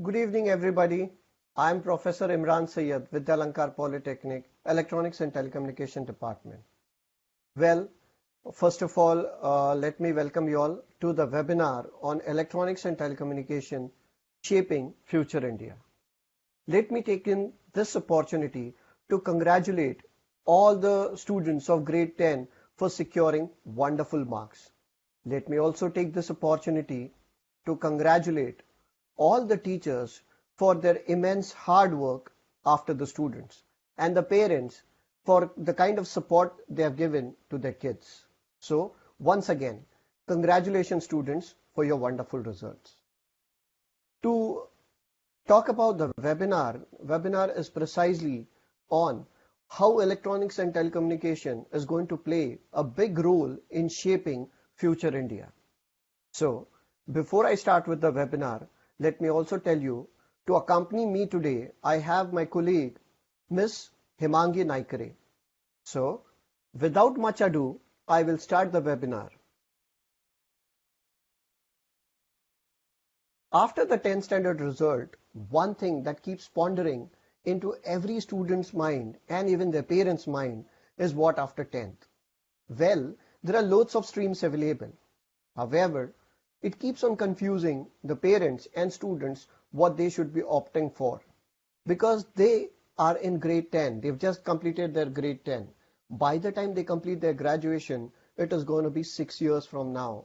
Good evening, everybody. I'm Professor Imran Sayyed with the Alankar Polytechnic, Electronics and Telecommunication Department. Well, first of all, let me welcome you all to the webinar on Electronics and Telecommunication Shaping Future India. Let me take in this opportunity to congratulate all the students of grade 10 for securing wonderful marks. Let me also take this opportunity to congratulate all the teachers for their immense hard work after the students and the parents for the kind of support they have given to their kids. So once again, congratulations students for your wonderful results. To talk about the webinar is precisely on how electronics and telecommunication is going to play a big role in shaping future India. So before I start with the webinar, let me also tell you, to accompany me today, I have my colleague, Miss Himangi Naikare. So, without much ado, I will start the webinar. After the 10th standard result, one thing that keeps pondering into every student's mind and even their parents' mind is what after 10th? Well, there are loads of streams available. However, it keeps on confusing the parents and students what they should be opting for, because they are in grade 10. They've just completed their grade 10. By the time they complete their graduation, it is going to be 6 years from now.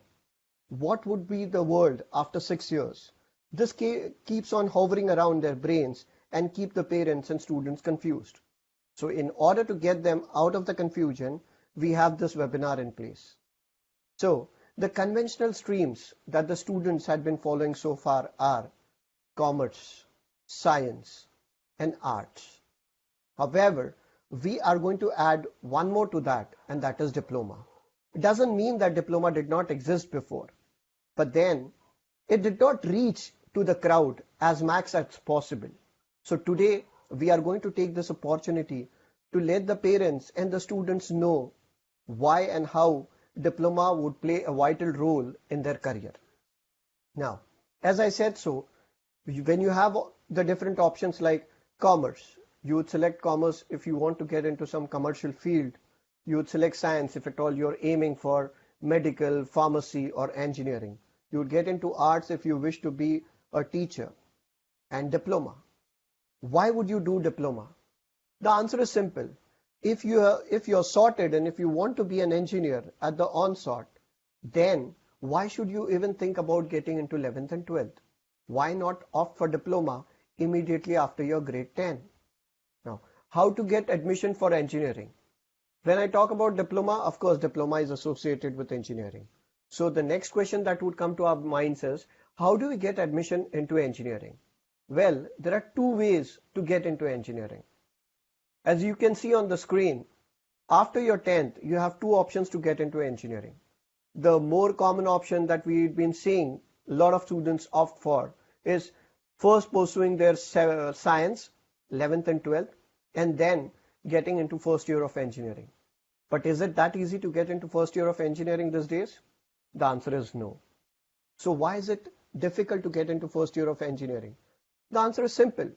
What would be the world after 6 years? This keeps on hovering around their brains and keep the parents and students confused. So in order to get them out of the confusion, we have this webinar in place. So the conventional streams that the students had been following so far are commerce, science, and arts. However, we are going to add one more to that, and that is diploma. It doesn't mean that diploma did not exist before, but then it did not reach to the crowd as max as possible. So today we are going to take this opportunity to let the parents and the students know why and how diploma would play a vital role in their career. Now, as I said, so when you have the different options like commerce, you would select commerce if you want to get into some commercial field. You would select science if at all you're aiming for medical, pharmacy, or engineering. You would get into arts if you wish to be a teacher. And diploma. Why would you do diploma? The answer is simple. If you're sorted and if you want to be an engineer at the onset, then why should you even think about getting into 11th and 12th? Why not opt for diploma immediately after your grade 10? Now, how to get admission for engineering? When I talk about diploma, of course, diploma is associated with engineering. So the next question that would come to our minds is, how do we get admission into engineering? Well, there are two ways to get into engineering. As you can see on the screen, after your 10th, you have two options to get into engineering. The more common option that we've been seeing a lot of students opt for is first pursuing their science, 11th and 12th, and then getting into first year of engineering. But is it that easy to get into first year of engineering these days? The answer is no. So why is it difficult to get into first year of engineering? The answer is simple.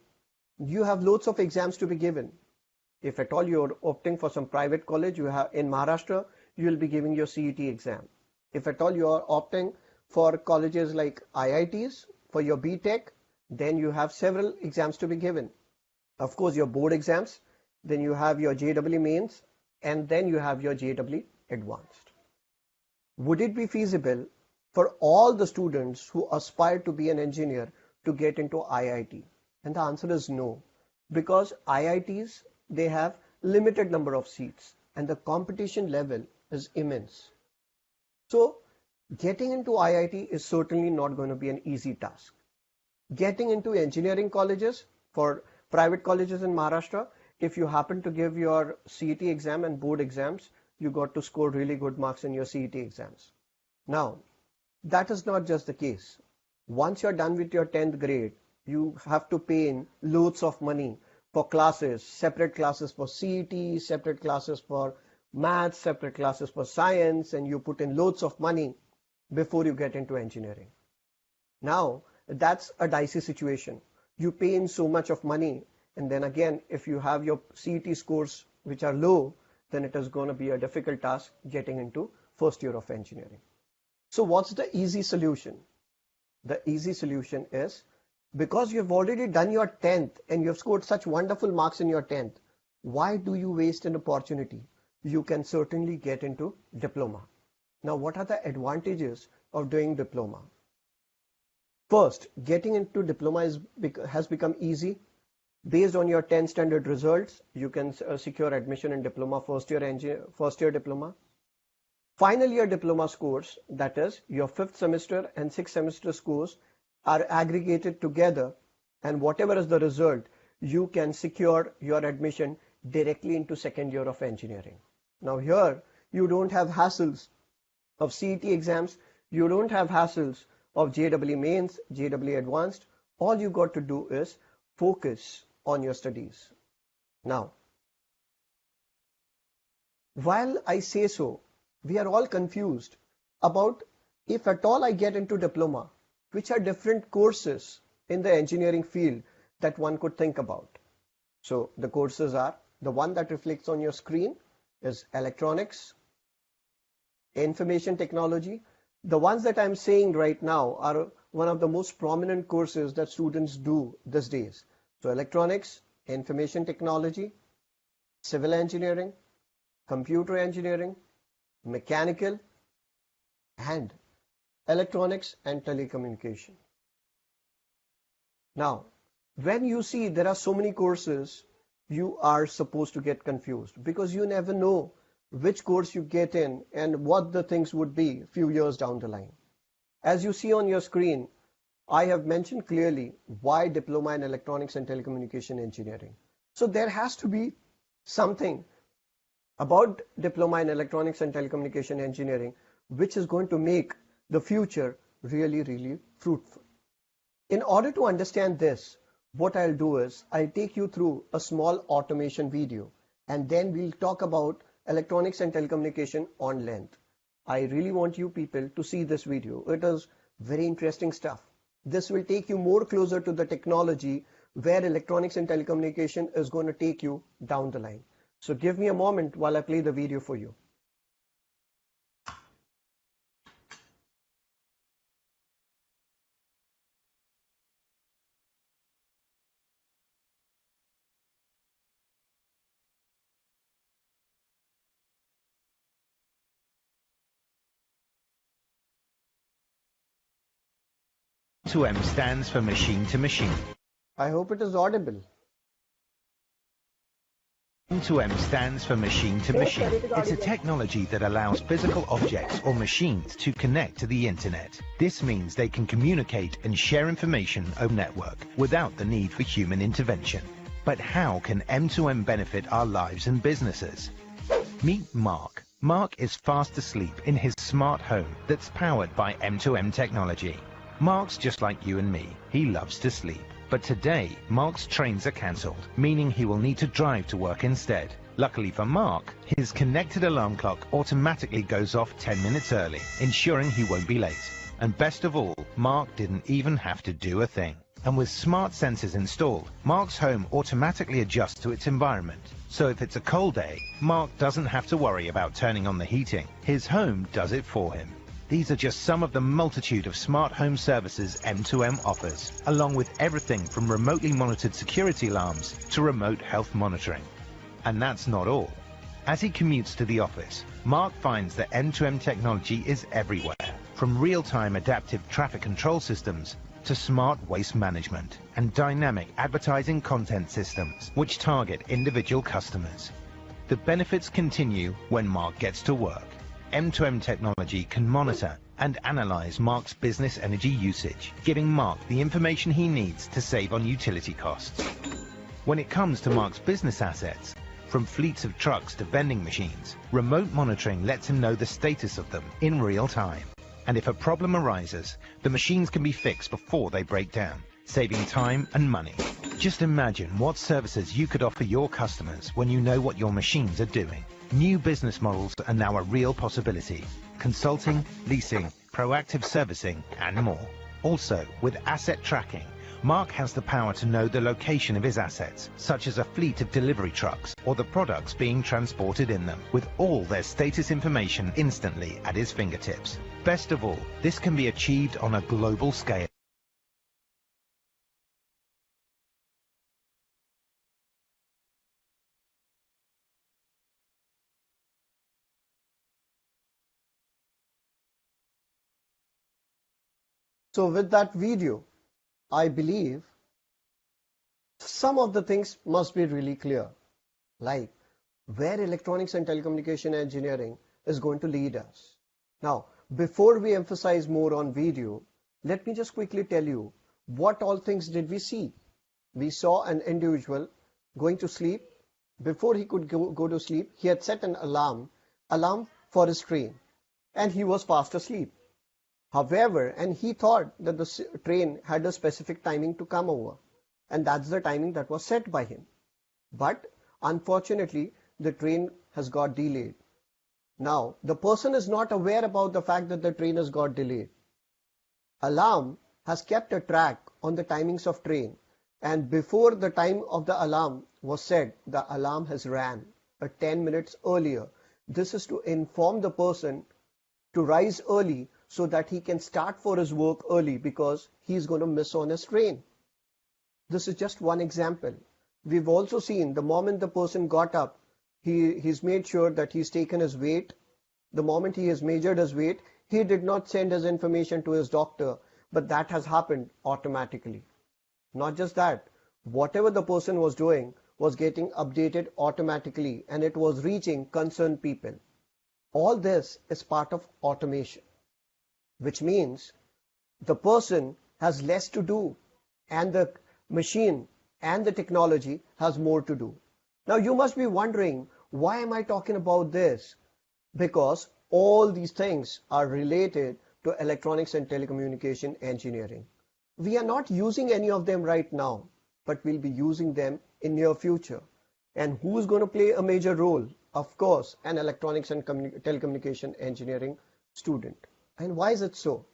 You have loads of exams to be given. If at all you're opting for some private college, you have in Maharashtra, you will be giving your CET exam. If at all you are opting for colleges like IITs for your BTech, then you have several exams to be given. Of course, your board exams, then you have your JEE mains, and then you have your JEE advanced. Would it be feasible for all the students who aspire to be an engineer to get into IIT? And the answer is no, because IITs, they have limited number of seats and the competition level is immense. So getting into IIT is certainly not going to be an easy task. Getting into engineering colleges, for private colleges in Maharashtra, if you happen to give your CET exam and board exams, you got to score really good marks in your CET exams. Now, that is not just the case. Once you're done with your 10th grade, you have to pay in loads of money for classes, separate classes for CET, separate classes for maths, separate classes for science, and you put in loads of money before you get into engineering. Now, that's a dicey situation. You pay in so much of money, and then again, if you have your CET scores which are low, then it is going to be a difficult task getting into first year of engineering. So what's the easy solution? The easy solution is, because you have already done your 10th and you have scored such wonderful marks in your 10th, why do you waste an opportunity? You can certainly get into diploma. Now, what are the advantages of doing diploma? First, getting into diploma has become easy. Based on your 10th standard results, you can secure admission in diploma, first year diploma. Final year diploma scores, that is your 5th semester and 6th semester scores, are aggregated together, and whatever is the result, you can secure your admission directly into second year of engineering. Now here, you don't have hassles of CET exams, you don't have hassles of JEE mains, JEE advanced. All you got to do is focus on your studies. Now, while I say so, we are all confused about, if at all I get into diploma, which are different courses in the engineering field that one could think about. So the courses are, the one that reflects on your screen is electronics, information technology. The ones that I'm saying right now are one of the most prominent courses that students do these days. So electronics, information technology, civil engineering, computer engineering, mechanical, and electronics and telecommunication. Now, when you see there are so many courses, you are supposed to get confused, because you never know which course you get in and what the things would be a few years down the line. As you see on your screen, I have mentioned clearly why diploma in electronics and telecommunication engineering. So there has to be something about diploma in electronics and telecommunication engineering which is going to make the future really, really fruitful. In order to understand this, what I'll do is I'll take you through a small automation video, and then we'll talk about electronics and telecommunication on length. I really want you people to see this video. It is very interesting stuff. This will take you more closer to the technology where electronics and telecommunication is going to take you down the line. So give me a moment while I play the video for you. M2M stands for machine to machine. I hope it is audible. M2M stands for machine to machine. It's a technology that allows physical objects or machines to connect to the internet. This means they can communicate and share information over network without the need for human intervention. But how can M2M benefit our lives and businesses? Meet Mark. Mark is fast asleep in his smart home that's powered by M2M technology. Mark's just like you and me. He loves to sleep. But today, Mark's trains are cancelled, meaning he will need to drive to work instead. Luckily for Mark, his connected alarm clock automatically goes off 10 minutes early, ensuring he won't be late. And best of all, Mark didn't even have to do a thing. And with smart sensors installed, Mark's home automatically adjusts to its environment. So if it's a cold day, Mark doesn't have to worry about turning on the heating. His home does it for him. These are just some of the multitude of smart home services M2M offers, along with everything from remotely monitored security alarms to remote health monitoring. And that's not all. As he commutes to the office, Mark finds that M2M technology is everywhere, from real-time adaptive traffic control systems to smart waste management and dynamic advertising content systems which target individual customers. The benefits continue when Mark gets to work. M2M technology can monitor and analyze Mark's business energy usage, giving Mark the information he needs to save on utility costs. When it comes to Mark's business assets, from fleets of trucks to vending machines, remote monitoring lets him know the status of them in real time. And if a problem arises, the machines can be fixed before they break down, saving time and money. Just imagine what services you could offer your customers when you know what your machines are doing. New business models are now a real possibility. Consulting, leasing, proactive servicing, and more. Also, with asset tracking, Mark has the power to know the location of his assets, such as a fleet of delivery trucks or the products being transported in them, with all their status information instantly at his fingertips. Best of all, this can be achieved on a global scale. So with that video, I believe some of the things must be really clear, like where electronics and telecommunication engineering is going to lead us. Now, before we emphasize more on video, let me just quickly tell you what all things did we see. We saw an individual going to sleep. Before he could go to sleep, he had set an alarm for his train, and he was fast asleep. However, and he thought that the train had a specific timing to come over, and that's the timing that was set by him. But unfortunately, the train has got delayed. Now, the person is not aware about the fact that the train has got delayed. Alarm has kept a track on the timings of train, and before the time of the alarm was set, the alarm has ran 10 minutes earlier. This is to inform the person to rise early so that he can start for his work early because he's going to miss on his train. This is just one example. We've also seen the moment the person got up, he's made sure that he's taken his weight. The moment he has measured his weight, he did not send his information to his doctor, but that has happened automatically. Not just that, whatever the person was doing was getting updated automatically, and it was reaching concerned people. All this is part of automation, which means the person has less to do and the machine and the technology has more to do. Now you must be wondering, why am I talking about this? Because all these things are related to electronics and telecommunication engineering. We are not using any of them right now, but we'll be using them in near future. And who's going to play a major role? Of course, an electronics and telecommunication engineering student. And why is it so?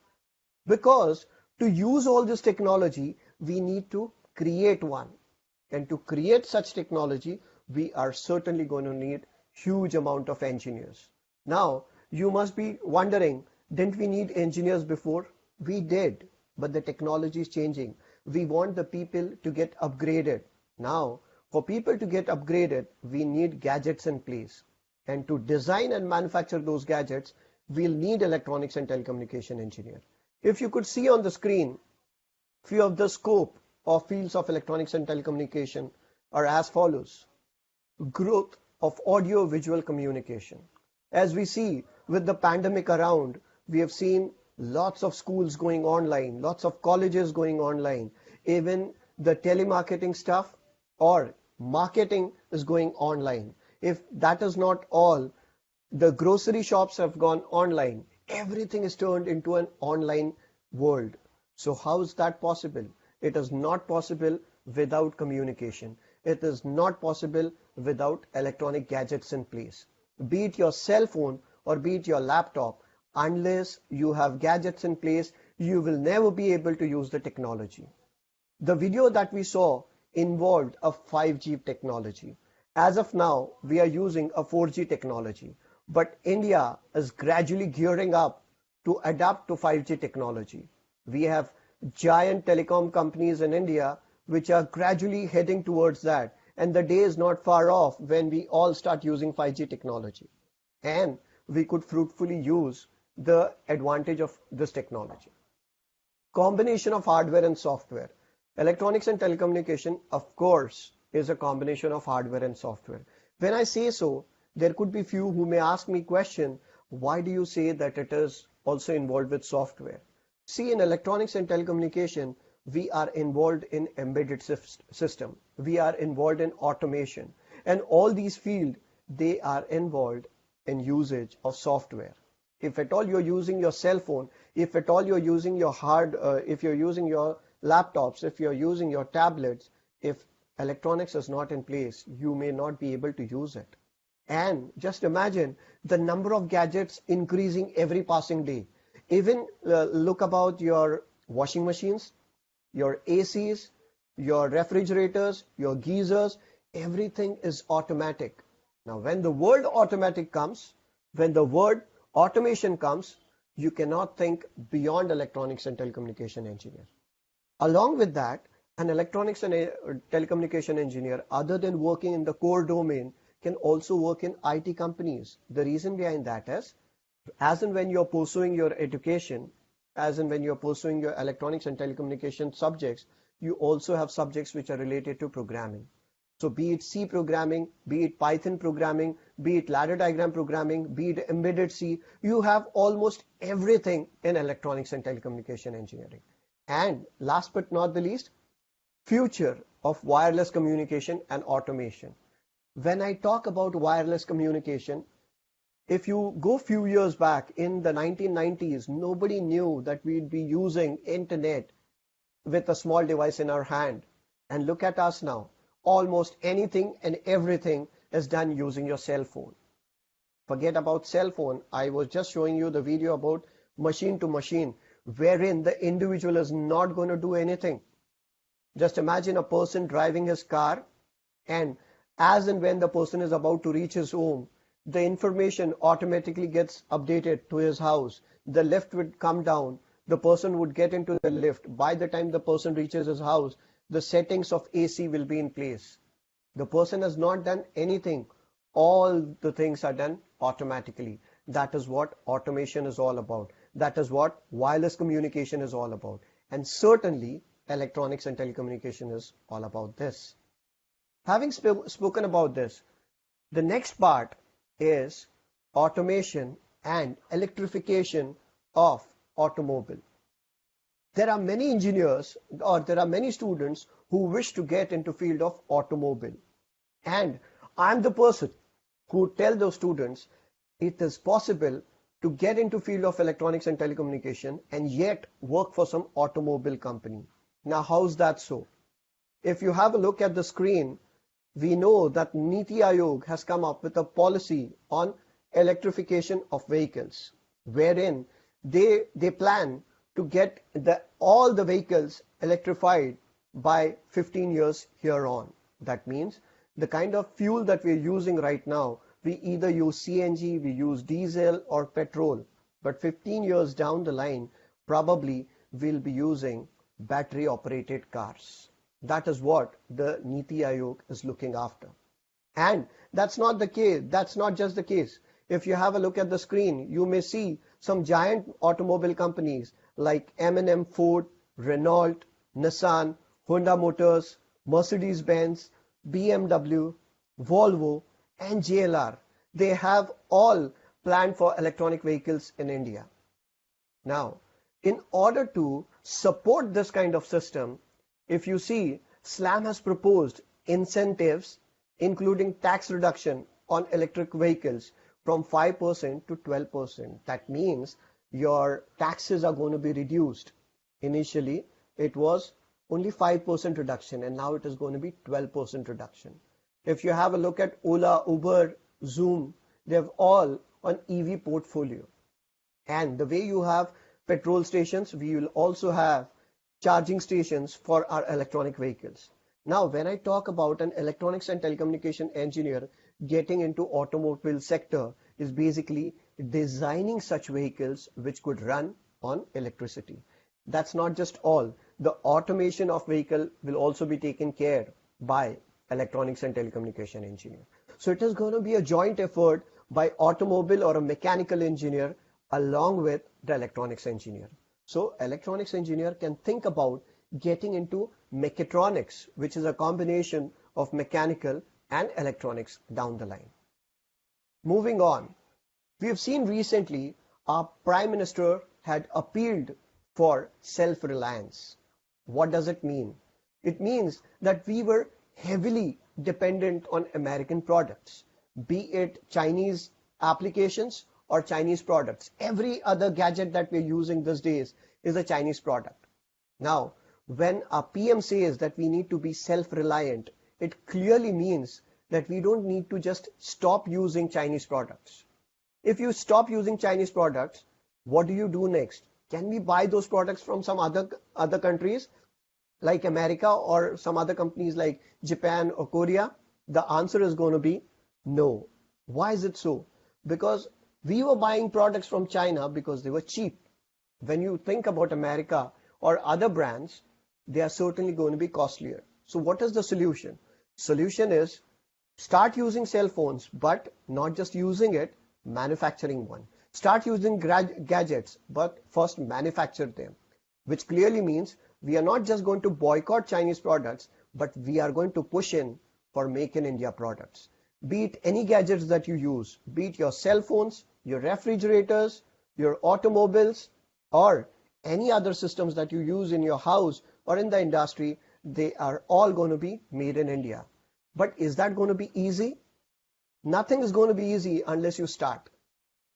Because to use all this technology, we need to create one. And to create such technology, we are certainly going to need huge amount of engineers. Now, you must be wondering, didn't we need engineers before? We did, but the technology is changing. We want the people to get upgraded. Now, for people to get upgraded, we need gadgets in place. And to design and manufacture those gadgets, we'll need electronics and telecommunication engineer. If you could see on the screen, few of the scope of fields of electronics and telecommunication are as follows. Growth of audio-visual communication. As we see with the pandemic around, we have seen lots of schools going online, lots of colleges going online, even the telemarketing stuff or marketing is going online. If that is not all, the grocery shops have gone online. Everything is turned into an online world. So how is that possible? It is not possible without communication. It is not possible without electronic gadgets in place. Be it your cell phone or be it your laptop, unless you have gadgets in place, you will never be able to use the technology. The video that we saw involved a 5G technology. As of now, we are using a 4G technology, but India is gradually gearing up to adapt to 5G technology. We have giant telecom companies in India which are gradually heading towards that, and the day is not far off when we all start using 5G technology. And we could fruitfully use the advantage of this technology. Combination of hardware and software. Electronics and telecommunication, of course, is a combination of hardware and software. When I say so, there could be few who may ask me question, why do you say that it is also involved with software? See, in electronics and telecommunication, we are involved in embedded system. We are involved in automation. And all these fields, they are involved in usage of software. If at all you're using your cell phone, if at all you're using your if you're using your laptops, if you're using your tablets, if electronics is not in place, you may not be able to use it. And just imagine the number of gadgets increasing every passing day. Even look about your washing machines, your ACs, your refrigerators, your geysers, everything is automatic. Now, when the word automatic comes, when the word automation comes, you cannot think beyond electronics and telecommunication engineer. Along with that, an electronics and telecommunication engineer, other than working in the core domain, can also work in IT companies. The reason behind that is, as and when you're pursuing your education, as and when you're pursuing your electronics and telecommunication subjects, you also have subjects which are related to programming. So be it C programming, be it Python programming, be it ladder diagram programming, be it embedded C, you have almost everything in electronics and telecommunication engineering. And last but not the least, future of wireless communication and automation. When I talk about wireless communication, if you go few years back in the 1990s, nobody knew that we'd be using internet with a small device in our hand. And look at us now. Almost anything and everything is done using your cell phone. Forget about cell phone. I was just showing you the video about machine to machine, wherein the individual is not going to do anything. Just imagine a person driving his car, and as and when the person is about to reach his home, the information automatically gets updated to his house. The lift would come down. The person would get into the lift. By the time the person reaches his house, the settings of AC will be in place. The person has not done anything. All the things are done automatically. That is what automation is all about. That is what wireless communication is all about. And certainly, electronics and telecommunication is all about this. Having spoken about this, the next part is automation and electrification of automobile. There are many engineers, or there are many students who wish to get into field of automobile. And I'm the person who tell those students it is possible to get into field of electronics and telecommunication and yet work for some automobile company. Now, how's that so? If you have a look at the screen, we know that Niti Aayog has come up with a policy on electrification of vehicles, wherein they plan to get all the vehicles electrified by 15 years here on. That means the kind of fuel that we're using right now, we either use CNG, we use diesel or petrol, but 15 years down the line, probably we'll be using battery operated cars. That is what the Niti Aayog is looking after. And that's not the case. That's not just the case. If you have a look at the screen, you may see some giant automobile companies like M&M Ford, Renault, Nissan, Honda Motors, Mercedes-Benz, BMW, Volvo, and JLR. They have all planned for electronic vehicles in India. Now, in order to support this kind of system, if you see, SLAM has proposed incentives, including tax reduction on electric vehicles from 5% to 12%. That means your taxes are going to be reduced. Initially, it was only 5% reduction, and now it is going to be 12% reduction. If you have a look at Ola, Uber, Zoom, they have all an EV portfolio. And the way you have petrol stations, we will also have charging stations for our electronic vehicles. Now, when I talk about an electronics and telecommunication engineer getting into automobile sector, is basically designing such vehicles which could run on electricity. That's not just all. The automation of vehicle will also be taken care by electronics and telecommunication engineer. So it is going to be a joint effort by automobile or a mechanical engineer along with the electronics engineer. So electronics engineer can think about getting into mechatronics, which is a combination of mechanical and electronics down the line. Moving on, we have seen recently our Prime Minister had appealed for self-reliance. What does it mean? It means that we were heavily dependent on American products, be it Chinese applications or Chinese products. Every other gadget that we're using these days is a Chinese product. Now, when our PM says that we need to be self-reliant, it clearly means that we don't need to just stop using Chinese products. If you stop using Chinese products, what do you do next? Can we buy those products from some other countries like America or some other companies like Japan or Korea? The answer is going to be no. Why is it so? Because we were buying products from China because they were cheap. When you think about America or other brands, they are certainly going to be costlier. So what is the solution? Solution is start using cell phones, but not just using it, manufacturing one. Start using gadgets, but first manufacture them, which clearly means we are not just going to boycott Chinese products, but we are going to push in for Make in India products. Be it any gadgets that you use, be it your cell phones, your refrigerators, your automobiles, or any other systems that you use in your house or in the industry, they are all going to be made in India. But is that going to be easy? Nothing is going to be easy unless you start.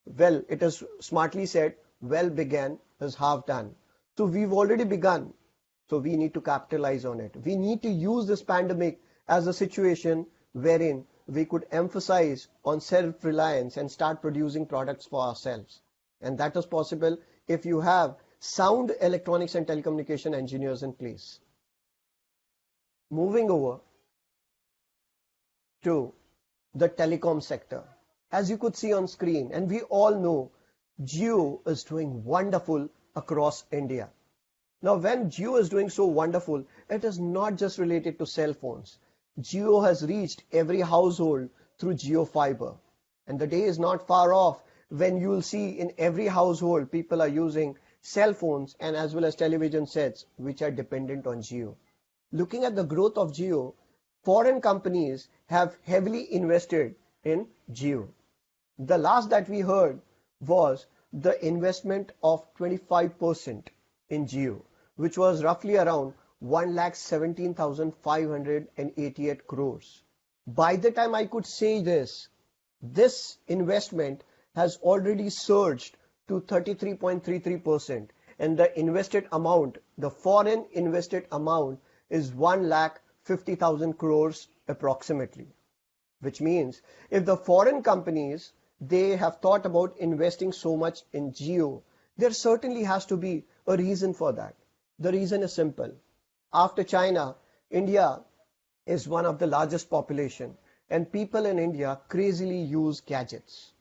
Well, it is smartly said, well began is half done. So we've already begun. So we need to capitalize on it. We need to use this pandemic as a situation wherein we could emphasize on self-reliance and start producing products for ourselves. And that is possible if you have sound electronics and telecommunication engineers in place. Moving over to the telecom sector. As you could see on screen, and we all know, Jio is doing wonderful across India. Now, when Jio is doing so wonderful, it is not just related to cell phones. Jio has reached every household through Jio Fiber. And the day is not far off when you will see in every household people are using cell phones and as well as television sets which are dependent on Jio. Looking at the growth of Jio, foreign companies have heavily invested in Jio. The last that we heard was the investment of 25% in Jio, which was roughly around 1,17,588 crores. By the time I could say this investment has already surged to 33.33%, and the invested amount, the foreign invested amount, is 1,50,000 crores approximately. Which means if the foreign companies, they have thought about investing so much in Jio, there certainly has to be a reason for that. The reason is simple. After China, India is one of the largest population, and people in India crazily use gadgets.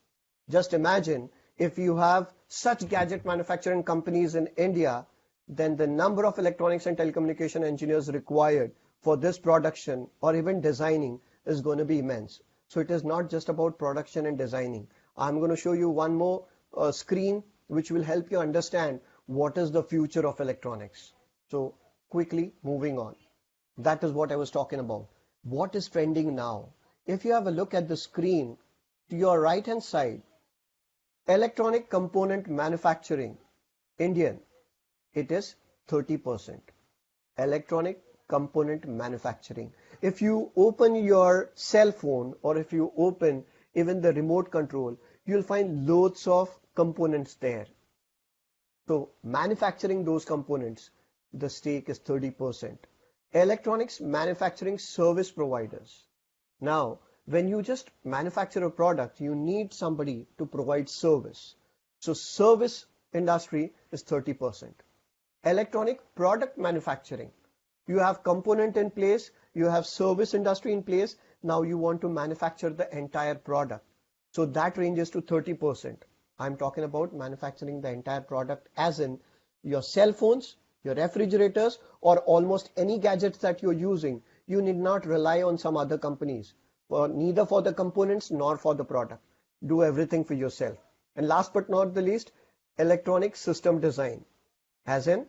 Just imagine if you have such gadget manufacturing companies in India, then the number of electronics and telecommunication engineers required for this production or even designing is going to be immense. So it is not just about production and designing. I'm going to show you one more screen which will help you understand what is the future of electronics. So quickly moving on. That is what I was talking about. What is trending now? If you have a look at the screen to your right hand side, electronic component manufacturing, Indian, it is 30%. Electronic component manufacturing. If you open your cell phone or if you open even the remote control, you'll find loads of components there. So manufacturing those components, the stake is 30%. Electronics manufacturing service providers. Now, when you just manufacture a product, you need somebody to provide service. So service industry is 30%. Electronic product manufacturing. You have component in place, you have service industry in place, now you want to manufacture the entire product. So that ranges to 30%. I'm talking about manufacturing the entire product as in your cell phones, your refrigerators, or almost any gadgets that you're using. You need not rely on some other companies, neither for the components nor for the product. Do everything for yourself. And last but not the least, electronic system design. As in,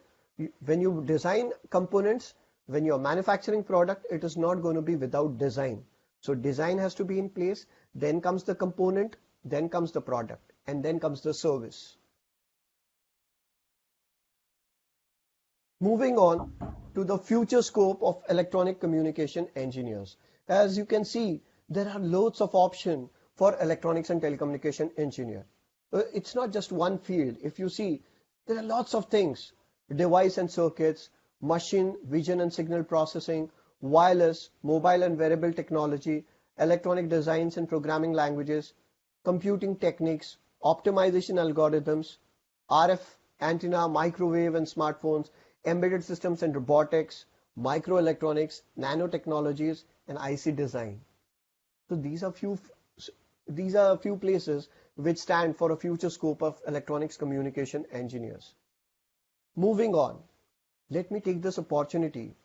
when you design components, when you're manufacturing product, it is not going to be without design. So design has to be in place, then comes the component, then comes the product, and then comes the service. Moving on to the future scope of electronic communication engineers. As you can see, there are loads of options for electronics and telecommunication engineer. It's not just one field. If you see, there are lots of things. Device and circuits, machine, vision and signal processing, wireless, mobile and wearable technology, electronic designs and programming languages, computing techniques, optimization algorithms, RF antenna, microwave and smartphones, embedded systems and robotics, microelectronics, nanotechnologies, and IC design. So these are a few places which stand for a future scope of electronics communication engineers. Moving on, let me take this opportunity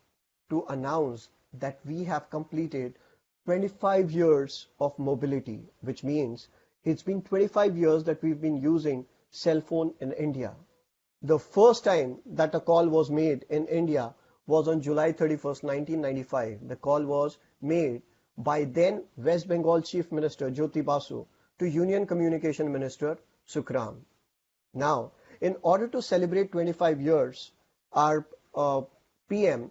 to announce that we have completed 25 years of mobility, which means it's been 25 years that we've been using cell phone in India. The first time that a call was made in India was on July 31st, 1995. The call was made by then West Bengal Chief Minister Jyoti Basu to Union Communication Minister Sukhram. Now, in order to celebrate 25 years, our PM,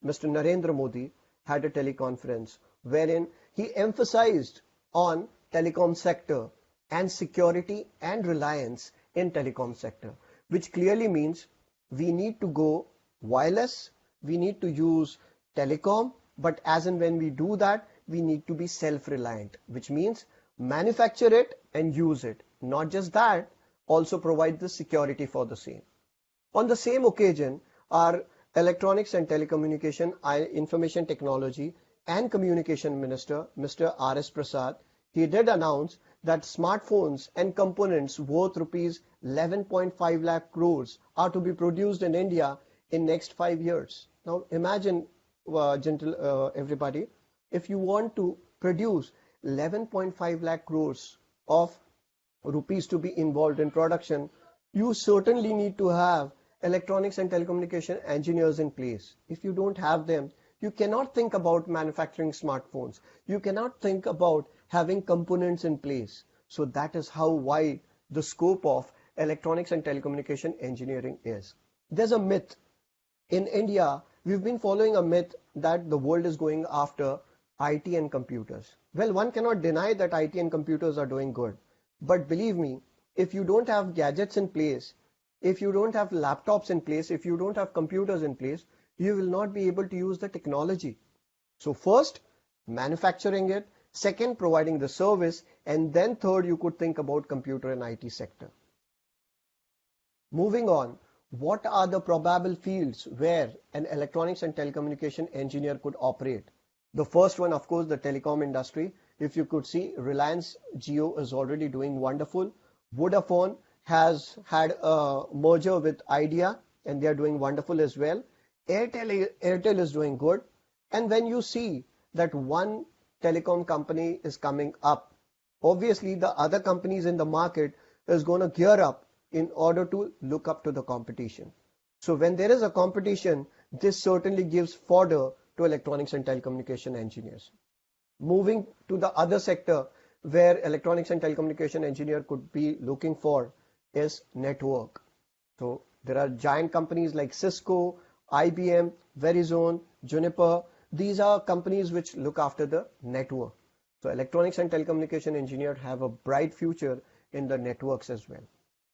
Mr. Narendra Modi, had a teleconference wherein he emphasized on telecom sector and security and reliance in telecom sector, which clearly means we need to go wireless, we need to use telecom, but as and when we do that, we need to be self-reliant, which means manufacture it and use it. Not just that, also provide the security for the same. On the same occasion, our Electronics and Telecommunication, Information Technology and Communication Minister, Mr. R.S. Prasad, he did announce that smartphones and components worth rupees 11.5 lakh crores are to be produced in India in next 5 years. Now imagine, everybody, if you want to produce 11.5 lakh crores of rupees to be involved in production, you certainly need to have electronics and telecommunication engineers in place. If you don't have them, you cannot think about manufacturing smartphones. You cannot think about having components in place. So that is how wide the scope of electronics and telecommunication engineering is. There's a myth. In India, we've been following a myth that the world is going after IT and computers. Well, one cannot deny that IT and computers are doing good. But believe me, if you don't have gadgets in place, if you don't have laptops in place, if you don't have computers in place, you will not be able to use the technology. So first, manufacturing it. Second, providing the service. And then third, you could think about computer and IT sector. Moving on, what are the probable fields where an electronics and telecommunication engineer could operate? The first one, of course, the telecom industry. If you could see, Reliance Jio is already doing wonderful. Vodafone has had a merger with Idea and they are doing wonderful as well. Airtel is doing good. And when you see that one telecom company is coming up, obviously the other companies in the market is going to gear up in order to look up to the competition. So when there is a competition, this certainly gives fodder to electronics and telecommunication engineers. Moving to the other sector where electronics and telecommunication engineer could be looking for is network. So there are giant companies like Cisco, IBM, Verizon, Juniper. These are companies which look after the network. So electronics and telecommunication engineers have a bright future in the networks as well.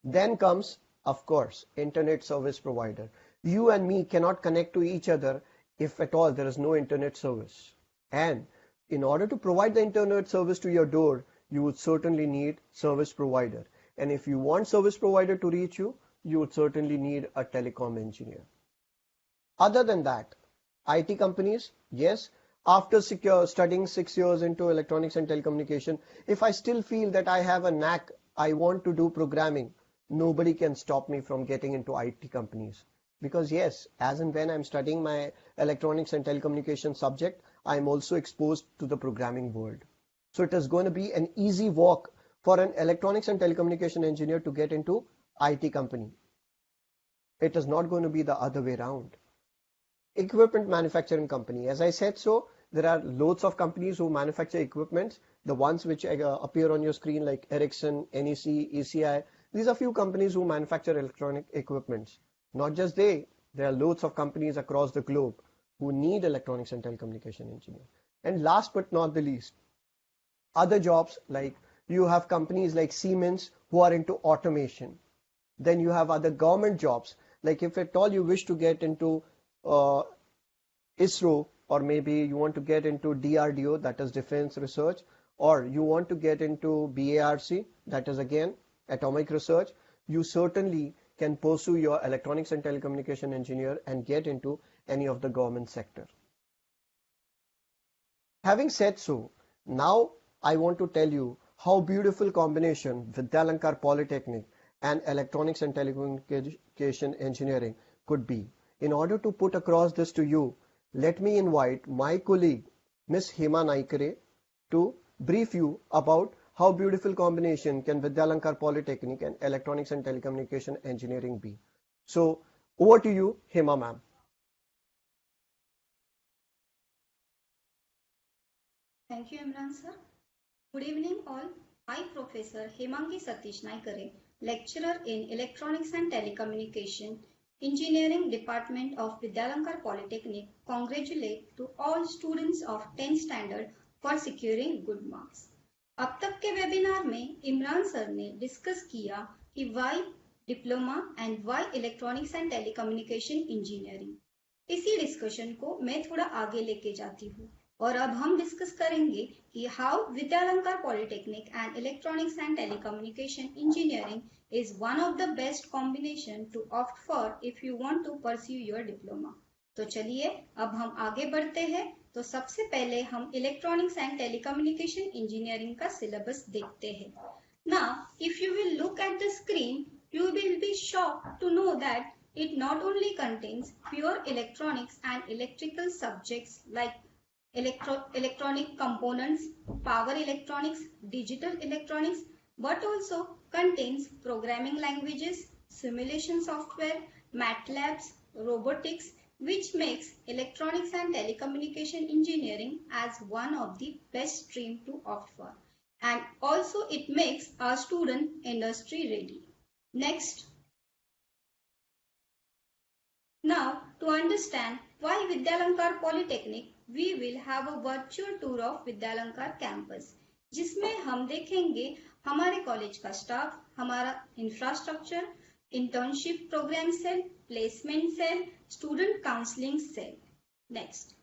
Then comes, of course, internet service provider. You and me cannot connect to each other if at all there is no internet service. And in order to provide the internet service to your door, you would certainly need service provider. And if you want service provider to reach you, you would certainly need a telecom engineer. Other than that, IT companies, yes, after studying 6 years into electronics and telecommunication, if I still feel that I have a knack, I want to do programming, nobody can stop me from getting into IT companies. Because yes, as and when I'm studying my electronics and telecommunication subject, I'm also exposed to the programming world. So it is going to be an easy walk for an electronics and telecommunication engineer to get into IT company. It is not going to be the other way around. Equipment manufacturing company. As I said so, there are loads of companies who manufacture equipments. The ones which appear on your screen like Ericsson, NEC, ECI. These are few companies who manufacture electronic equipments. Not just they, there are loads of companies across the globe who need electronics and telecommunication engineers. And last but not the least, other jobs like you have companies like Siemens who are into automation. Then you have other government jobs like if at all you wish to get into ISRO, or maybe you want to get into DRDO, that is defense research, or you want to get into BARC, that is again atomic research, you certainly can pursue your electronics and telecommunication engineer and get into any of the government sector. Having said so, now I want to tell you how beautiful combination Vidyalankar Polytechnic and electronics and telecommunication engineering could be. In order to put across this to you, let me invite my colleague Miss Hema Naikare to brief you about how beautiful combination can Vidyalankar Polytechnic and electronics and telecommunication engineering be. So over to you, Hema ma'am. Thank you, Imran sir. Good evening all. I, Professor Hemangi Satish Naikare, lecturer in Electronics and Telecommunication, Engineering Department of Vidyalankar Polytechnic, congratulate to all students of 10th standard for securing good marks. अब तक के webinar में Imran sir ने discuss किया कि why diploma and why electronics and telecommunication engineering. इसी discussion को मैं थोड़ा आगे लेके जाती हूँ और अब हम डिस्कस करेंगे कि how Vidyalankar polytechnic and electronics and telecommunication engineering is one of the best combination to opt for if you want to pursue your diploma. तो चलिए अब हम आगे बढ़ते हैं. तो सबसे पहले हम इलेक्ट्रॉनिक्स एंड टेलीकम्युनिकेशन इंजीनियरिंग का सिलेबस देखते हैं. Now, if you will look at the screen, you will be shocked to know that it not only contains pure electronics and electrical subjects like electronic components, power electronics, digital electronics, but also contains programming languages, simulation software, MATLABs, robotics, which makes electronics and telecommunication engineering as one of the best stream to opt for. And also it makes our student industry ready. Next. Now, to understand why Vidyalankar Polytechnic, we will have a virtual tour of Vidyalankar campus, जिसमें हम देखेंगे हमारे college का staff, हमारा infrastructure, internship programme cell, placement cell, student counselling cell. Next.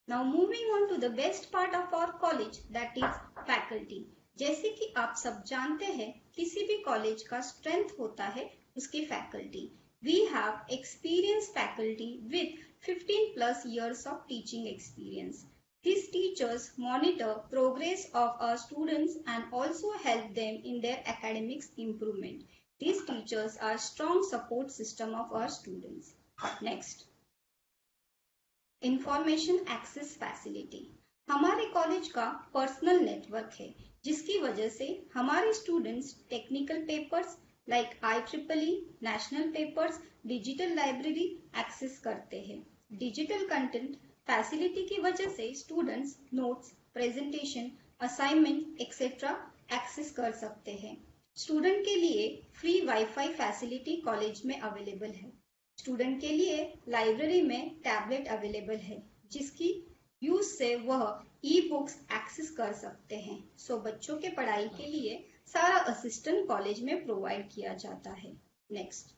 Now moving on to the best part of our college, that is faculty. जैसे कि आप सब जानते हैं, किसी भी कॉलेज का स्ट्रेंथ होता है उसकी faculty. We have experienced faculty with 15 plus years of teaching experience. These teachers monitor progress of our students and also help them in their academics improvement. These teachers are strong support system of our students. Next. Information access facility. हमारे college का personal network है, जिसकी वजह से हमारे students technical papers like IEEE, national papers, digital library access करते हैं. Digital content facility की वजह से students notes, presentation, assignment etcetera access कर सकते हैं. स्टूडेंट के लिए फ्री वाईफाई फैसिलिटी कॉलेज में अवेलेबल है. स्टूडेंट के लिए लाइब्रेरी में टैबलेट अवेलेबल है, जिसकी यूज से वह ई बुक्स एक्सेस कर सकते हैं. सो बच्चों के पढ़ाई के लिए सारा असिस्टेंट कॉलेज में प्रोवाइड किया जाता है. Next.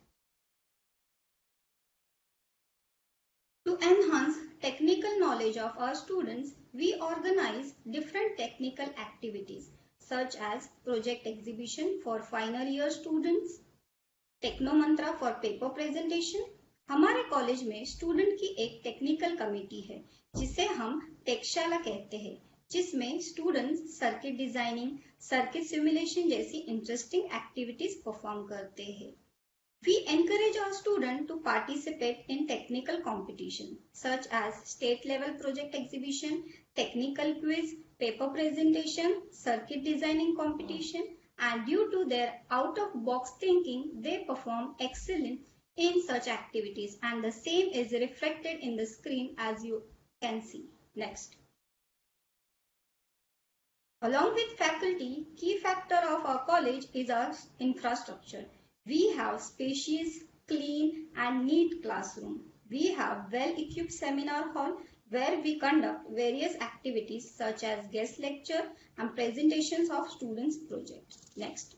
To enhance technical knowledge of our students, we organize different technical activities such as project exhibition for final year students, Techno Mantra for paper presentation. हमारे कॉलेज में स्टूडेंट की एक technical committee है, जिसे हम टेकशाला कहते हैं, जिसमें students circuit designing, circuit simulation जैसी इंटरेस्टिंग एक्टिविटीज परफॉर्म करते हैं. We encourage our students to participate in technical competition such as state level project exhibition, technical quiz, paper presentation, circuit designing competition, and due to their out of box thinking, they perform excellent in such activities, and the same is reflected in the screen as you can see. Next. Along with faculty, key factor of our college is our infrastructure. We have spacious, clean and neat classroom. We have well-equipped seminar hall where we conduct various activities such as guest lecture and presentations of students' projects. Next.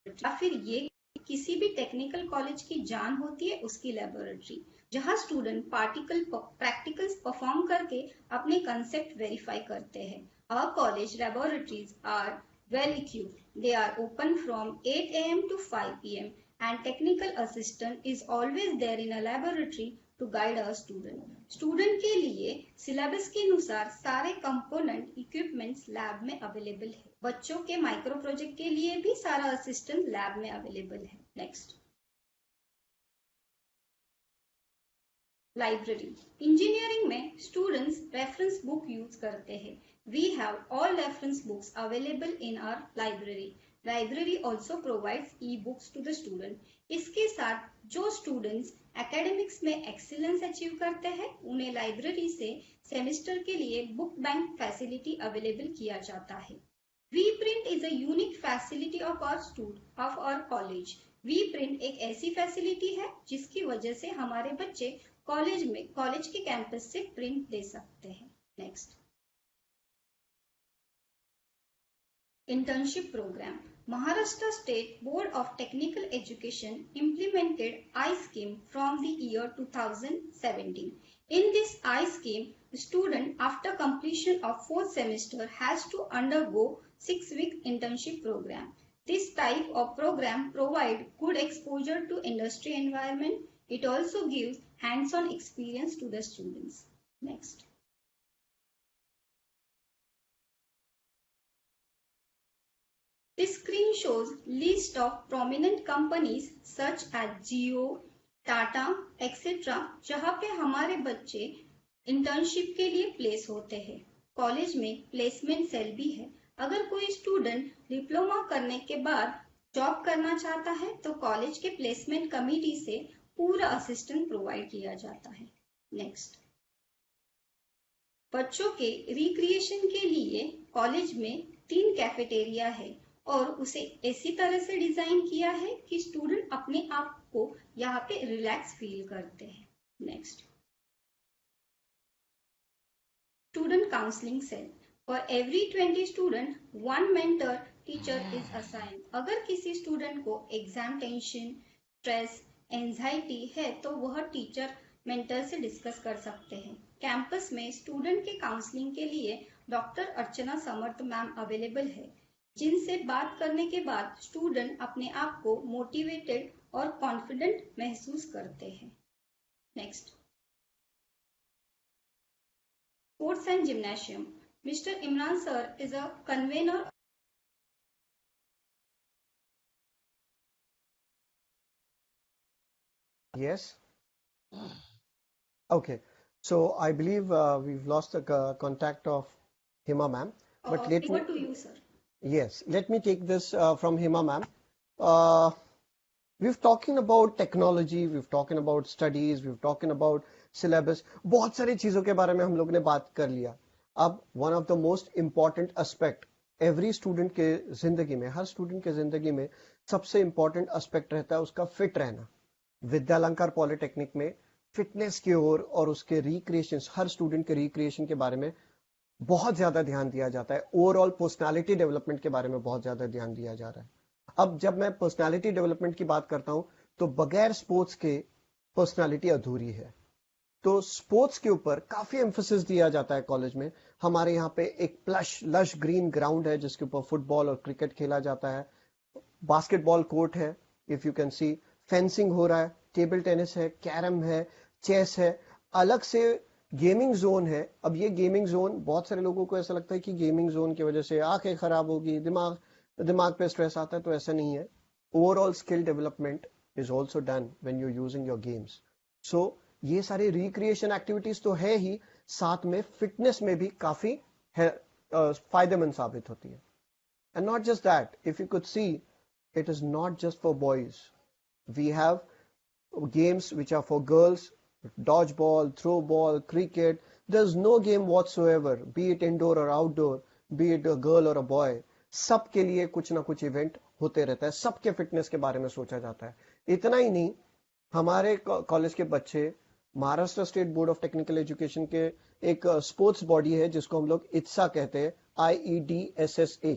या फिर ये किसी भी technical college की जान होती है उसकी लेबोरेटरी. जहां स्टूडेंट प्रैक्टिकल्स परफॉर्म करके अपने कंसेप्ट वेरीफाई करते हैं. Our college laboratories are well equipped. They are open from 8 a.m. to 5 p.m. and technical assistant is always there in a laboratory to guide our student. Student के लिए syllabus के अनुसार सारे component equipments lab में available है. बच्चों के micro project के लिए भी सारा असिस्टेंट लैब में अवेलेबल है. Next, library. इंजीनियरिंग में स्टूडेंट्स रेफरेंस बुक यूज करते हैं. We have all reference books available in our library. Library also provides e books to the student. इसके साथ जो स्टूडेंट्स एकेडमिक्स में एक्सीलेंस अचीव करते हैं उन्हें लाइब्रेरी से सेमेस्टर के लिए बुक बैंक फैसिलिटी अवेलेबल किया जाता है. We print is a unique facility of our college. We print एक ऐसी फैसिलिटी है जिसकी वजह से हमारे बच्चे कॉलेज के कैंपस से प्रिंट दे सकते हैं. Next, internship programme. Maharashtra State Board of Technical Education implemented I-Scheme from the year 2017. In this I-Scheme, the student after completion of 4th semester has to undergo 6-week internship program. This type of program provides good exposure to industry environment. It also gives hands-on experience to the students. Next. This screen shows list of prominent companies such as Jio, Tata, etc. जहाँ पे हमारे बच्चे internship के लिए place होते हैं. College में placement cell भी है. अगर कोई स्टूडेंट डिप्लोमा करने के बाद जॉब करना चाहता है तो कॉलेज के प्लेसमेंट कमेटी से पूरा असिस्टेंट प्रोवाइड किया जाता है. नेक्स्ट, बच्चों के रिक्रिएशन के लिए कॉलेज में 3 कैफेटेरिया है और उसे ऐसी तरह से डिजाइन किया है कि स्टूडेंट अपने आप को यहाँ पे रिलैक्स फील करते हैं. Next, student counselling cell. For every 20 student 1 mentor teacher is assigned. अगर किसी स्टूडेंट को एग्जाम टेंशन, स्ट्रेस, एंजाइटी है तो वह टीचर मेंटर से डिस्कस कर सकते हैं. कैंपस में स्टूडेंट के काउंसलिंग के लिए डॉक्टर अर्चना समर्थ मैम अवेलेबल है, जिनसे बात करने के बाद स्टूडेंट अपने आप को मोटिवेटेड और कॉन्फिडेंट महसूस करते हैं. Next, sports and gymnasium. Mister Imran sir is a convener. Yes. Okay. So I believe we've lost the contact of Hima ma'am. But let over me. to you, sir. Yes, let me take this from Hima ma'am. Uh, we've talking about technology, we've talking about studies, we've talking about syllabus. बहुत सारी चीजों के बारे में हम लोग ने बात कर लिया. अब one of the most important aspect every student के जिंदगी में, हर स्टूडेंट के जिंदगी में सबसे important aspect रहता है उसका फिट रहना. विद्यालंकार पॉलिटेक्निक में फिटनेस की ओर और उसके रिक्रिएशन, हर स्टूडेंट के रिक्रिएशन के बारे में बहुत ज्यादा ध्यान दिया जाता है. ओवरऑल पर्सनालिटी डेवलपमेंट के बारे में बहुत ज्यादा ध्यान दिया जा रहा है. अब जब मैं पर्सनालिटी डेवलपमेंट की बात करता हूं तो बगैर स्पोर्ट्स के पर्सनालिटी अधूरी है. तो स्पोर्ट्स के ऊपर काफी एम्फोसिस दिया जाता है कॉलेज में. हमारे यहाँ पे एक लश ग्रीन ग्राउंड है जिसके ऊपर फुटबॉल और क्रिकेट खेला जाता है. बास्केटबॉल कोर्ट है, if you can see. Fencing हो रहा है, टेबल टेनिस है, कैरम है, चेस है. अलग से गेमिंग जोन है. अब ये गेमिंग जोन बहुत सारे लोगों को ऐसा लगता है कि गेमिंग जोन की वजह से आंखें खराब होगी, दिमाग पे स्ट्रेस आता है, तो ऐसा नहीं है. Overall skill development is also done when you using your games. So ये सारी रिक्रिएशन एक्टिविटीज तो है ही, साथ में फिटनेस में भी काफी फायदेमंद साबित होती है. And not just that, if you could see, it is not just for boys. We have games which are for girls, dodgeball, throw ball, cricket. There's no game whatsoever, be it indoor or outdoor, be it a girl or a boy. सबके लिए कुछ ना कुछ event होते रहता है. सबके fitness के बारे में सोचा जाता है. इतना ही नहीं, हमारे कॉलेज के बच्चे Maharashtra state board of technical education के एक स्पोर्ट्स बॉडी है जिसको हम लोग इत्सा कहते हैं, IEDSSA,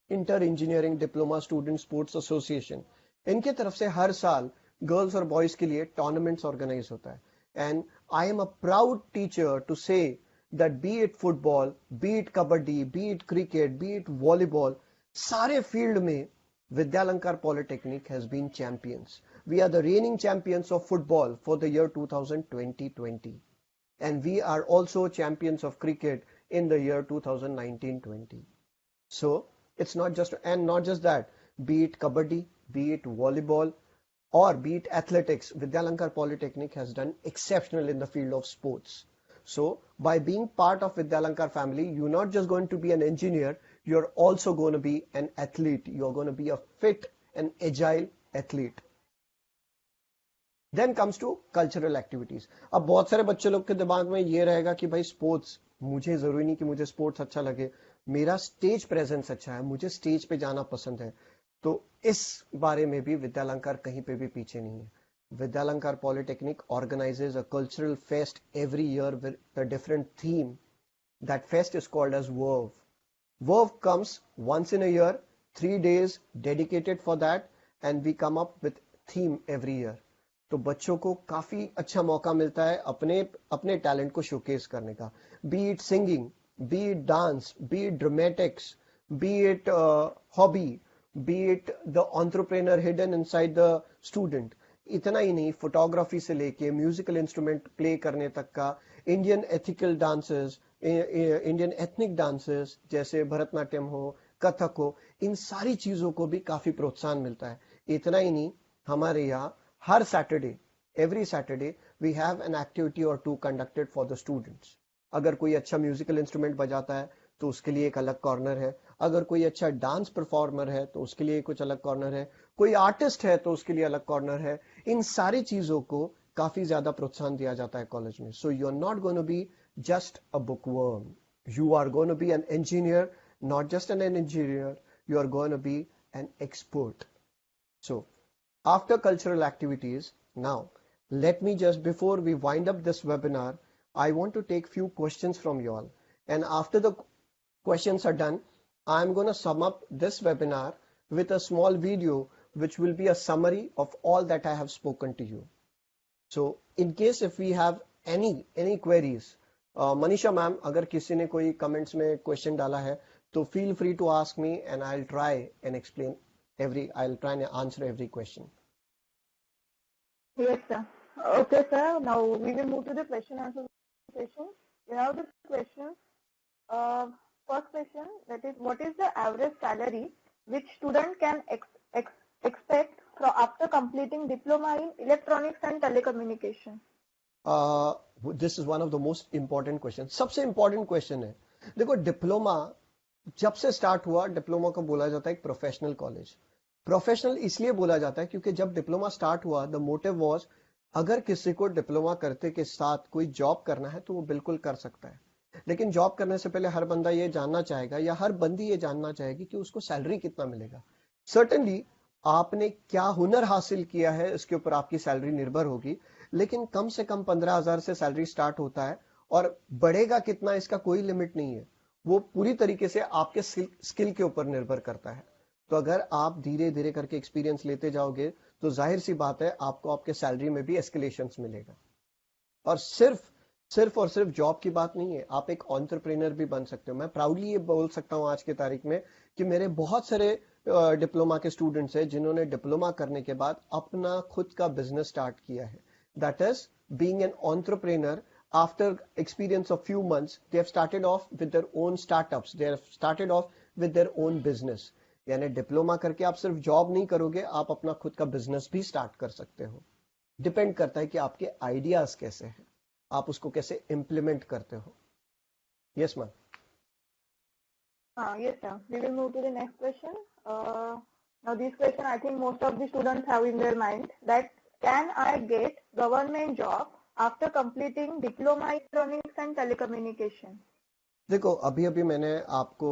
inter engineering diploma student sports association. इनके तरफ से हर साल गर्ल्स और बॉयज के लिए टूर्नामेंट्स ऑर्गेनाइज होता है. and I am a proud teacher to say that be it football, be it kabaddi, be it cricket, be it volleyball, सारे फील्ड में Vidyalancar Polytechnic has been champions. We are the reigning champions of football for the year 2020, and we are also champions of cricket in the year 2019-20. So it's not just, and not just that, be it kabaddi, be it volleyball, or be it athletics, Vidyalancar Polytechnic has done exceptional in the field of sports. So by being part of Vidyalancar family, you're not just going to be an engineer, you're also going to be an athlete. You're going to be a fit and agile athlete. Then comes to cultural activities. अब बहुत सारे बच्चे लोग के दिमाग में ये रहेगा कि भाई स्पोर्ट्स, मुझे जरूरी नहीं कि मुझे स्पोर्ट्स अच्छा लगे, मेरा स्टेज प्रेजेंस अच्छा है, मुझे स्टेज पे जाना पसंद है. तो इस बारे में भी विद्यालंकार कहीं पे भी पीछे नहीं है. Vidyalancar Polytechnic organizes a cultural fest every year with a different theme. That fest is called as Verve. Verve comes once in a year, 3 days dedicated for that, and we come up with theme every year. तो बच्चों को काफी अच्छा मौका मिलता है अपने talent को शोकेस करने का. Be it singing, be it dance, be it dramatics, be it hobby, be it the entrepreneur hidden inside the student. इतना ही नहीं, फोटोग्राफी से लेके म्यूजिकल इंस्ट्रूमेंट प्ले करने तक का, Indian ethical dances, Indian ethnic dances जैसे भरतनाट्यम हो, कथक हो, इन सारी चीजों को भी काफी प्रोत्साहन मिलता है. इतना ही नहीं, हमारे यहाँ हर Saturday, every Saturday we have an activity और to conducted for the students. अगर कोई अच्छा म्यूजिकल इंस्ट्रूमेंट बजाता है तो उसके लिए एक अलग कॉर्नर है, अगर कोई अच्छा डांस परफॉर्मर है तो उसके लिए कुछ अलग कॉर्नर है, कोई आर्टिस्ट है तो उसके लिए अलग कॉर्नर है. इन सारी चीजों को काफी ज्यादा प्रोत्साहन दिया जाता है कॉलेज में. So you are not going to be just a bookworm, you are going to be an engineer, not just an engineer, you are going to be an expert. So after cultural activities, now let me just, before we wind up this webinar, I want to take few questions from you all, and after the questions are done, I'm going to sum up this webinar with a small video which will be a summary of all that I have spoken to you. So in case if we have any queries, Manisha ma'am, अगर किसी ने कोई comments में question डाला है तो feel free to ask me and I'll try and I'll try and answer every question. Yes, sir. Okay, sir. Now we will move to the question answer session. We have the questions. First question, that is, what is the average salary which student can expect after completing diploma in electronics and telecommunication? This is one of the most important questions. सबसे important question है. देखो, diploma जब से start हुआ, diploma को बोला जाता है एक प्रोफेशनल कॉलेज. प्रोफेशनल इसलिए बोला जाता है क्योंकि जब डिप्लोमा स्टार्ट हुआ, द मोटिव वाज, अगर किसी को डिप्लोमा करते के साथ कोई जॉब करना है तो वो बिल्कुल कर सकता है. लेकिन जॉब करने से पहले हर बंदा ये जानना चाहेगा या हर बंदी ये जानना चाहेगी कि उसको सैलरी कितना मिलेगा. सर्टेनली आपने क्या हुनर हासिल किया है इसके ऊपर आपकी सैलरी निर्भर होगी, लेकिन कम से कम 15,000 से सैलरी स्टार्ट होता है और बढ़ेगा कितना इसका कोई लिमिट नहीं है. वो पूरी तरीके से आपके स्किल के ऊपर निर्भर करता है. तो अगर आप धीरे धीरे करके एक्सपीरियंस लेते जाओगे तो जाहिर सी बात है आपको आपके सैलरी में भी एस्केलेशंस मिलेगा. और सिर्फ और सिर्फ जॉब की बात नहीं है, आप एक एंटरप्रेन्योर भी बन सकते हो. मैं प्राउडली ये बोल सकता हूं आज की तारीख में कि मेरे बहुत सारे डिप्लोमा के स्टूडेंट्स हैं जिन्होंने डिप्लोमा करने के बाद अपना खुद का बिजनेस स्टार्ट किया है. That is being an entrepreneur. After experience of few months, they have started off with their own startups. They have started off with their own business. यानी डिप्लोमा करके आप सिर्फ जॉब नहीं करोगे, आप अपना खुद का बिजनेस भी स्टार्ट कर सकते हो. डिपेंड करता है कि आपके आइडियाज कैसे हैं, आप उसको कैसे इम्प्लीमेंट करते हो. Yes ma'am. Yes, sir. We will move to the next question. Now this question I think most of the students have in their mind, that can I get government job after completing diploma in electronics and telecommunication? देखो, अभी मैंने आपको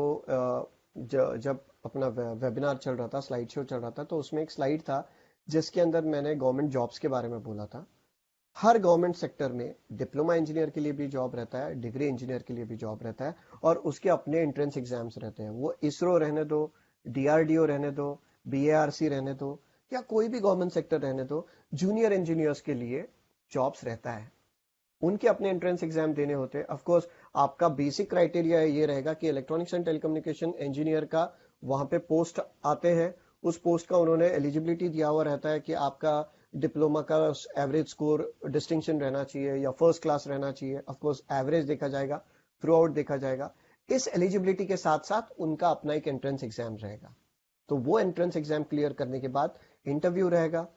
जब अपना webinar चल रहा था, slide show चल रहा था, तो उसमें एक स्लाइड था जिसके अंदर मैंने गवर्नमेंट जॉब्स के बारे में बोला था. हर गवर्नमेंट सेक्टर में डिप्लोमा इंजीनियर के लिए भी जॉब रहता है, डिग्री इंजीनियर के लिए भी जॉब रहता है, और उसके अपने एंट्रेंस एग्जाम्स रहते हैं. वो इसरो रहने दो, DRDO रहने दो, BARC रहने दो, या कोई भी गवर्नमेंट सेक्टर रहने दो, जूनियर इंजीनियर्स के लिए जॉब्स रहता है. उनके अपने एंट्रेंस एग्जाम देने होते हैं। ऑफ कोर्स आपका बेसिक क्राइटेरिया ये रहेगा कि इलेक्ट्रॉनिक्स एंड टेलीकम्युनिकेशन इंजीनियर का वहां पे पोस्ट आते हैं, उस पोस्ट का उन्होंने एलिजिबिलिटी दिया हुआ रहता है कि आपका डिप्लोमा का एवरेज स्कोर डिस्टिंक्शन रहना चाहिए या फर्स्ट क्लास रहना चाहिए। ऑफ कोर्स एवरेज देखा जाएगा, थ्रू आउट देखा जाएगा। इस एलिजिबिलिटी के साथ साथ उनका अपना एक एंट्रेंस एग्जाम रहेगा। तो वो एंट्रेंस एग्जाम क्लियर करने के बाद इंटरव्यू रहेगा।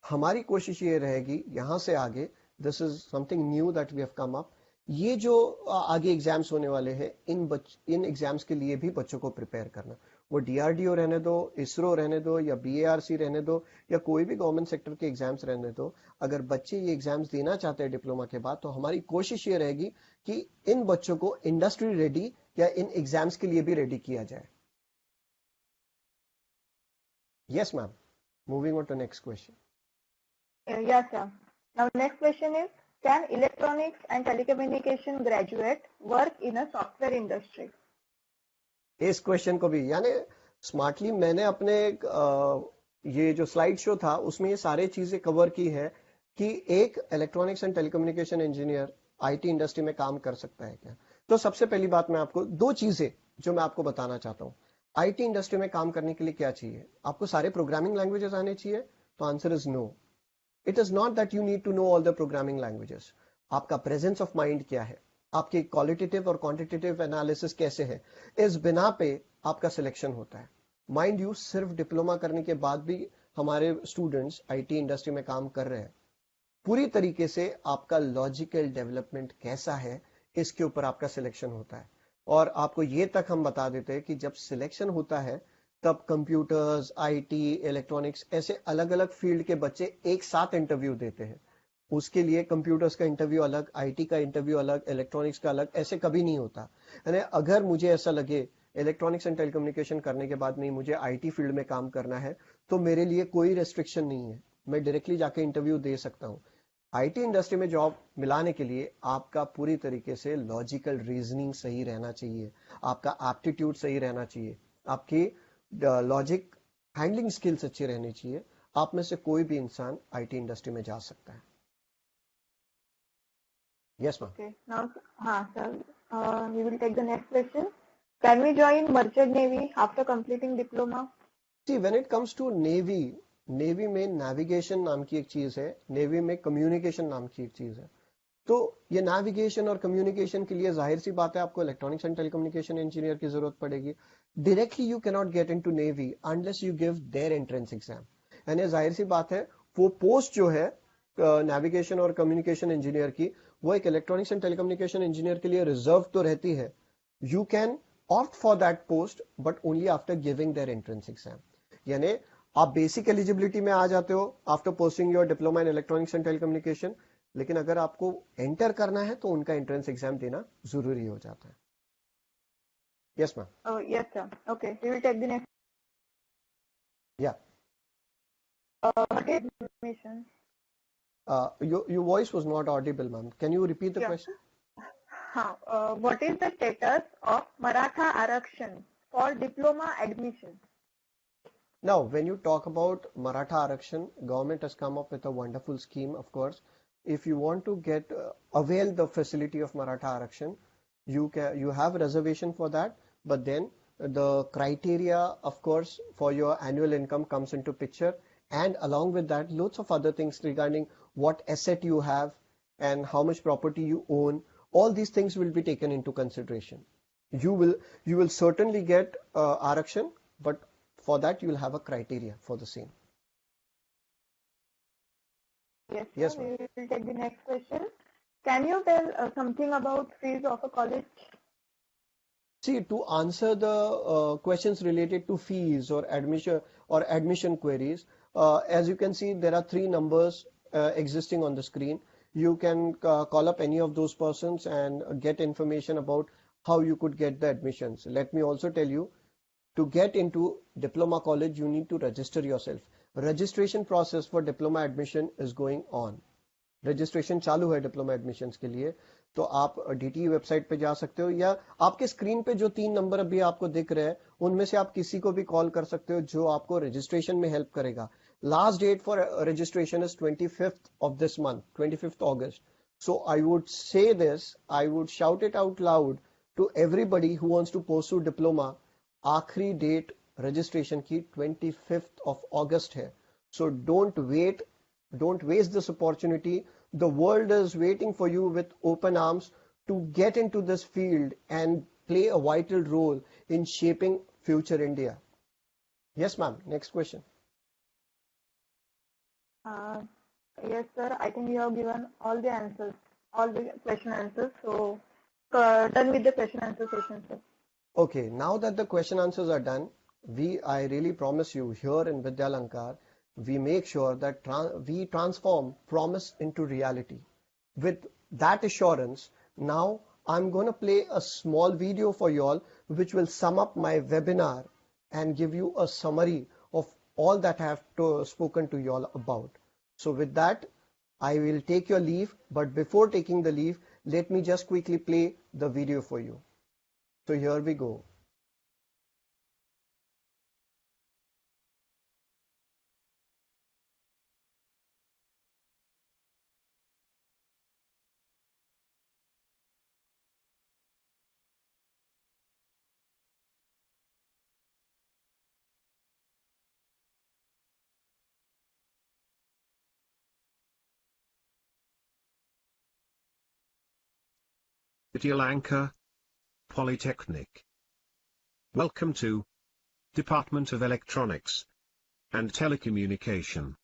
हमारी कोशिश ये रहेगी यहां से आगे, this is something new that we have come up, ये जो आगे एग्जाम्स होने वाले हैं इन एग्जाम्स के लिए भी बच्चों को प्रिपेयर करना। वो डीआरडीओ रहने दो, इसरो रहने दो, या बीएआरसी रहने दो, या कोई भी गवर्नमेंट सेक्टर के एग्जाम्स रहने दो, अगर बच्चे ये एग्जाम्स देना चाहते हैं डिप्लोमा के बाद, तो हमारी कोशिश ये रहेगी कि इन बच्चों को इंडस्ट्री रेडी या इन एग्जाम्स के लिए भी रेडी किया जाए। Yes, ma'am. Moving on to next question. Yes, sir. Now, next question is, can electronics and telecommunication graduate work in a software industry? इस क्वेश्चन को भी यानी स्मार्टली मैंने अपने ये जो स्लाइड शो था उसमें ये सारे चीजें कवर की है कि एक electronics and telecommunication engineer IT industry में काम कर सकता है क्या। तो सबसे पहली बात मैं आपको दो चीजें जो मैं आपको बताना चाहता हूं, आईटी इंडस्ट्री में काम करने के लिए क्या चाहिए। आपको सारे प्रोग्रामिंग लैंग्वेजेस आने चाहिए, तो answer is no. It is not that you need to know all the programming languages. आपका प्रेजेंस ऑफ माइंड क्या है, आपके क्वालिटेटिव और क्वांटिटेटिव एनालिसिस कैसे है, इस बिना पे आपका सिलेक्शन होता है। माइंड यू सिर्फ डिप्लोमा करने के बाद भी हमारे स्टूडेंट्स आईटी इंडस्ट्री में काम कर रहे हैं। पूरी तरीके से आपका लॉजिकल डेवलपमेंट कैसा है इसके ऊपर आपका सिलेक्शन होता है। और आपको ये तक हम बता देते हैं कि जब सिलेक्शन होता है तब कंप्यूटर्स, आईटी, इलेक्ट्रॉनिक्स ऐसे अलग अलग फील्ड के बच्चे एक साथ इंटरव्यू देते हैं। उसके लिए कंप्यूटर्स का इंटरव्यू अलग, आईटी का इंटरव्यू अलग, इलेक्ट्रॉनिक्स का अलग, ऐसे कभी नहीं होता। यानी अगर मुझे ऐसा लगे इलेक्ट्रॉनिक्स एंड टेलीकम्युनिकेशन करने के बाद नहीं मुझे आईटी फील्ड में काम करना है, तो मेरे लिए कोई रेस्ट्रिक्शन नहीं है, मैं डायरेक्टली जाके इंटरव्यू दे सकता हूं। आईटी इंडस्ट्री में जॉब मिलाने के लिए आपका पूरी तरीके से लॉजिकल रीजनिंग सही रहना चाहिए, आपका एप्टीट्यूड सही रहना चाहिए, आपकी लॉजिक हैंडलिंग स्किल्स अच्छी रहनी चाहिए। आप में से कोई भी इंसान आईटी इंडस्ट्री में जा सकता है। Yes, ma'am. Okay. Now, sir, we will take the next question. Can we join merchant navy after completing diploma? See, when it comes to navy में नेविगेशन नाम की एक चीज है, नेवी में कम्युनिकेशन नाम की एक चीज है। तो ये नेविगेशन और कम्युनिकेशन के लिए जाहिर सी बात है आपको इलेक्ट्रॉनिक्स एंड टेलीकम्युनिकेशन इंजीनियर की जरूरत पड़ेगी। Directly you can not get into navy unless you give their entrance exam. यानी जाहिर सी बात है वो पोस्ट जो है नेविगेशन और कम्युनिकेशन इंजीनियर की, वो एक इलेक्ट्रॉनिक्स एंड टेलीकम्युनिकेशन इंजीनियर के लिए रिजर्व तो रहती है। You can opt for that post but only after giving their entrance exam. यानी आप बेसिक एलिजिबिलिटी में आ जाते हो after posting your diploma in electronics and telecommunication, लेकिन अगर आपको एंटर करना है तो उनका एंट्रेंस एग्जाम देना जरूरी हो जाता है। Yes ma'am. Oh, yes, sir. Okay, we will take the next. या What is admission? your voice was not audible, ma'am. Can you repeat the Yeah. question? What is the status of Maratha Arakshan for diploma admission? Now, when you talk about Maratha Arakshan, government has come up with a wonderful scheme, of course. If you want to get avail the facility of Maratha Arakshan, you have a reservation for that, but then the criteria, of course, for your annual income comes into picture, and along with that, lots of other things regarding what asset you have and how much property you own. All these things will be taken into consideration. You will certainly get Arakshan, but for that you will have a criteria for the same. Yes, Yes, sir. ma'am. We will take the next question. Can you tell something about fees of a college? See, to answer the questions related to fees or admission queries, as you can see, there are 3 numbers existing on the screen. You can call up any of those persons and get information about how you could get the admissions. Let me also tell you, to get into diploma college, you need to register yourself. Registration process for diploma admission is going on. Registration चालू है diploma admissions के लिए, तो आप DTE website पे जा सकते हो, या आपके स्क्रीन पे जो 3 नंबर अभी आपको दिख रहे हैं उनमें से आप किसी को भी कॉल कर सकते हो जो आपको रजिस्ट्रेशन में हेल्प करेगा। Last date for registration is 25th of this month, 25th August. So I would say this, I would shout it out loud to everybody who wants to pursue diploma. आखिरी date registration की 25th of August है. So don't wait, don't waste this opportunity. The world is waiting for you with open arms to get into this field and play a vital role in shaping future India. Yes, ma'am. Next question. Yes, sir. I think you have given all the answers, all the question answers. So done with the question answer session, sir. Okay, now that the question answers are done, I really promise you here in Vidyalankar, we make sure that we transform promise into reality. With that assurance, now I'm going to play a small video for you all, which will sum up my webinar and give you a summary of all that I have spoken to you all about. So with that, I will take your leave, but before taking the leave, let me just quickly play the video for you. So here we go. Lanka Polytechnic. Welcome to Department of Electronics and Telecommunication.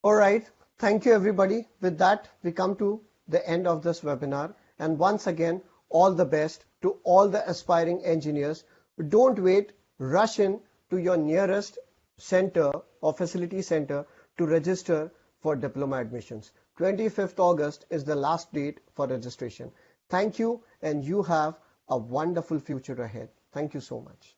All right. Thank you, everybody. With that, we come to the end of this webinar. And once again, all the best to all the aspiring engineers. Don't wait. Rush in to your nearest center or facility center to register for diploma admissions. 25th August is the last date for registration. Thank you, and you have a wonderful future ahead. Thank you so much.